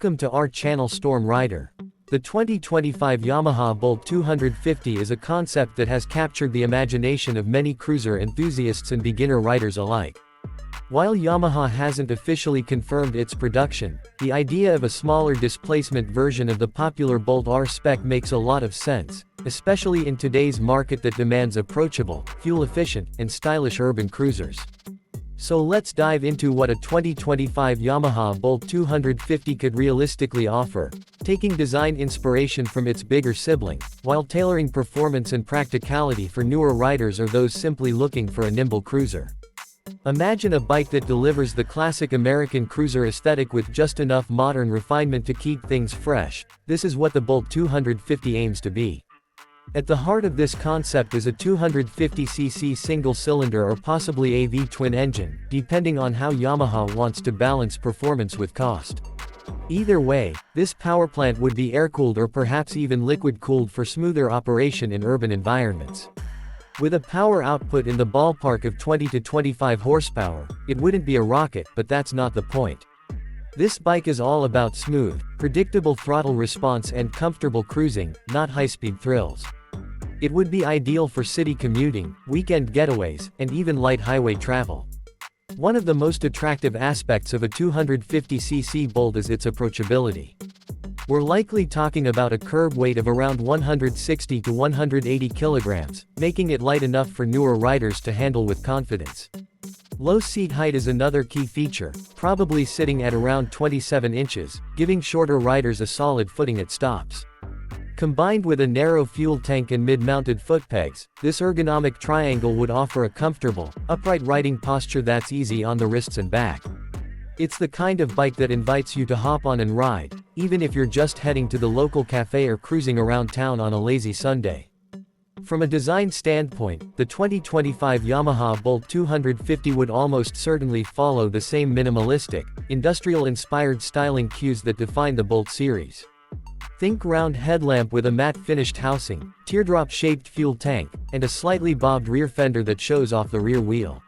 Welcome to our channel Storm Rider. The 2025 Yamaha Bolt 250 is a concept that has captured the imagination of many cruiser enthusiasts and beginner riders alike. While Yamaha hasn't officially confirmed its production, the idea of a smaller displacement version of the popular Bolt R spec makes a lot of sense, especially in today's market that demands approachable, fuel-efficient, and stylish urban cruisers. So let's dive into what a 2025 Yamaha Bolt 250 could realistically offer, taking design inspiration from its bigger sibling, while tailoring performance and practicality for newer riders or those simply looking for a nimble cruiser. Imagine a bike that delivers the classic American cruiser aesthetic with just enough modern refinement to keep things fresh. This is what the Bolt 250 aims to be. At the heart of this concept is a 250cc single-cylinder or possibly a V-twin engine, depending on how Yamaha wants to balance performance with cost. Either way, this powerplant would be air-cooled or perhaps even liquid-cooled for smoother operation in urban environments. With a power output in the ballpark of 20 to 25 horsepower, it wouldn't be a rocket, but that's not the point. This bike is all about smooth, predictable throttle response and comfortable cruising, not high-speed thrills. It would be ideal for city commuting, weekend getaways, and even light highway travel. One of the most attractive aspects of a 250cc Bolt is its approachability. We're likely talking about a curb weight of around 160 to 180 kilograms, making it light enough for newer riders to handle with confidence. Low seat height is another key feature, probably sitting at around 27 inches, giving shorter riders a solid footing at stops. Combined with a narrow fuel tank and mid-mounted foot pegs, this ergonomic triangle would offer a comfortable, upright riding posture that's easy on the wrists and back. It's the kind of bike that invites you to hop on and ride, even if you're just heading to the local cafe or cruising around town on a lazy Sunday. From a design standpoint, the 2025 Yamaha Bolt 250 would almost certainly follow the same minimalistic, industrial-inspired styling cues that define the Bolt series. Think round headlamp with a matte-finished housing, teardrop-shaped fuel tank, and a slightly bobbed rear fender that shows off the rear wheel.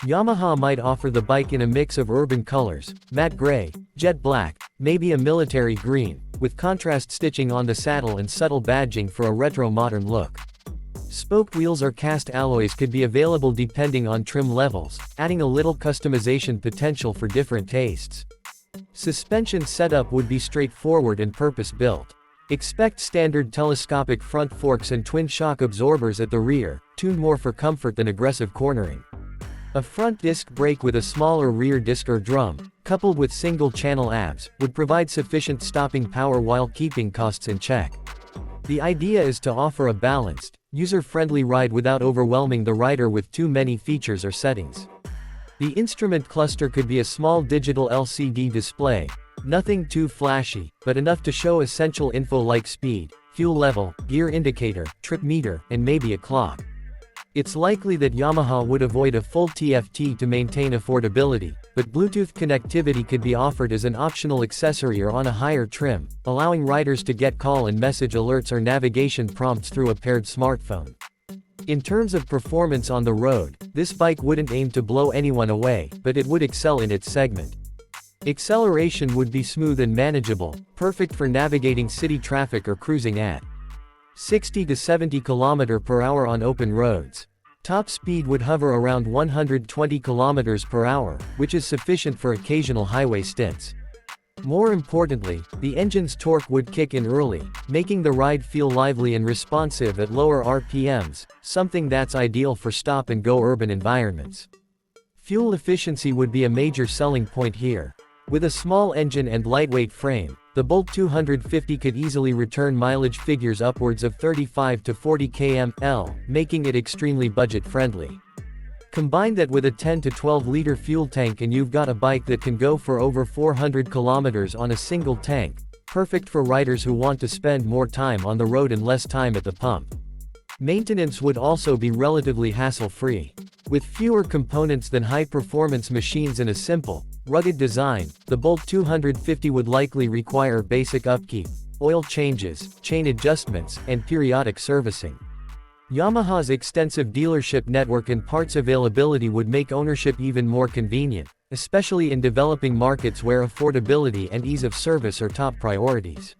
Yamaha might offer the bike in a mix of urban colors, matte gray, jet black, maybe a military green, with contrast stitching on the saddle and subtle badging for a retro-modern look. Spoke wheels or cast alloys could be available depending on trim levels, adding a little customization potential for different tastes. Suspension setup would be straightforward and purpose-built. Expect standard telescopic front forks and twin shock absorbers at the rear, tuned more for comfort than aggressive cornering. A front disc brake with a smaller rear disc or drum, coupled with single-channel ABS, would provide sufficient stopping power while keeping costs in check. The idea is to offer a balanced, user-friendly ride without overwhelming the rider with too many features or settings. The instrument cluster could be a small digital LCD display, nothing too flashy, but enough to show essential info like speed, fuel level, gear indicator, trip meter, and maybe a clock. It's likely that Yamaha would avoid a full TFT to maintain affordability, but Bluetooth connectivity could be offered as an optional accessory or on a higher trim, allowing riders to get call and message alerts or navigation prompts through a paired smartphone. In terms of performance on the road, this bike wouldn't aim to blow anyone away, but it would excel in its segment. Acceleration would be smooth and manageable, perfect for navigating city traffic or cruising at 60 to 70 km/h on open roads. Top speed would hover around 120 km/h, which is sufficient for occasional highway stints. More importantly, the engine's torque would kick in early, making the ride feel lively and responsive at lower RPMs, something that's ideal for stop-and-go urban environments. Fuel efficiency would be a major selling point here. With a small engine and lightweight frame, the Bolt 250 could easily return mileage figures upwards of 35 to 40 km/h, making it extremely budget-friendly. Combine that with a 10 to 12-liter fuel tank and you've got a bike that can go for over 400 kilometers on a single tank, perfect for riders who want to spend more time on the road and less time at the pump. Maintenance would also be relatively hassle-free. With fewer components than high-performance machines and a simple, rugged design, the Bolt 250 would likely require basic upkeep, oil changes, chain adjustments, and periodic servicing. Yamaha's extensive dealership network and parts availability would make ownership even more convenient, especially in developing markets where affordability and ease of service are top priorities.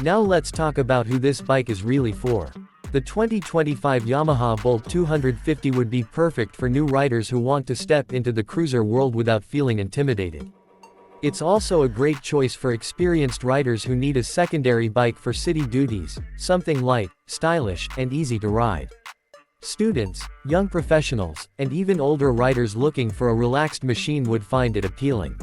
Now let's talk about who this bike is really for. The 2025 Yamaha Bolt 250 would be perfect for new riders who want to step into the cruiser world without feeling intimidated. It's also a great choice for experienced riders who need a secondary bike for city duties, something light, stylish, and easy to ride. Students, young professionals, and even older riders looking for a relaxed machine would find it appealing.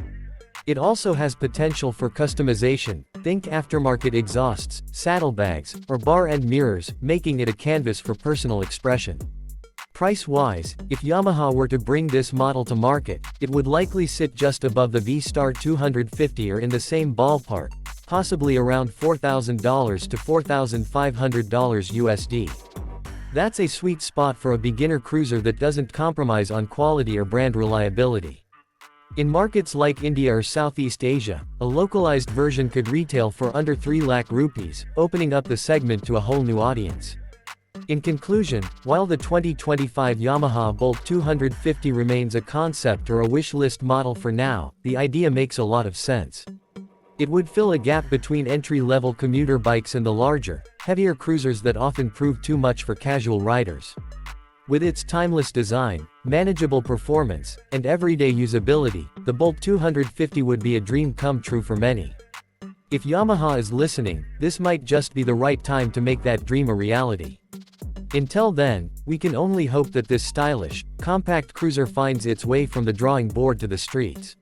It also has potential for customization, think aftermarket exhausts, saddlebags, or bar-end mirrors, making it a canvas for personal expression. Price-wise, if Yamaha were to bring this model to market, it would likely sit just above the V-Star 250 or in the same ballpark, possibly around $4,000 to $4,500 USD. That's a sweet spot for a beginner cruiser that doesn't compromise on quality or brand reliability. In markets like India or Southeast Asia, a localized version could retail for under 3 lakh rupees, opening up the segment to a whole new audience. In conclusion, while the 2025 Yamaha Bolt 250 remains a concept or a wish list model for now, the idea makes a lot of sense. It would fill a gap between entry-level commuter bikes and the larger, heavier cruisers that often prove too much for casual riders. With its timeless design, manageable performance, and everyday usability, the Bolt 250 would be a dream come true for many. If Yamaha is listening, this might just be the right time to make that dream a reality. Until then, we can only hope that this stylish, compact cruiser finds its way from the drawing board to the streets.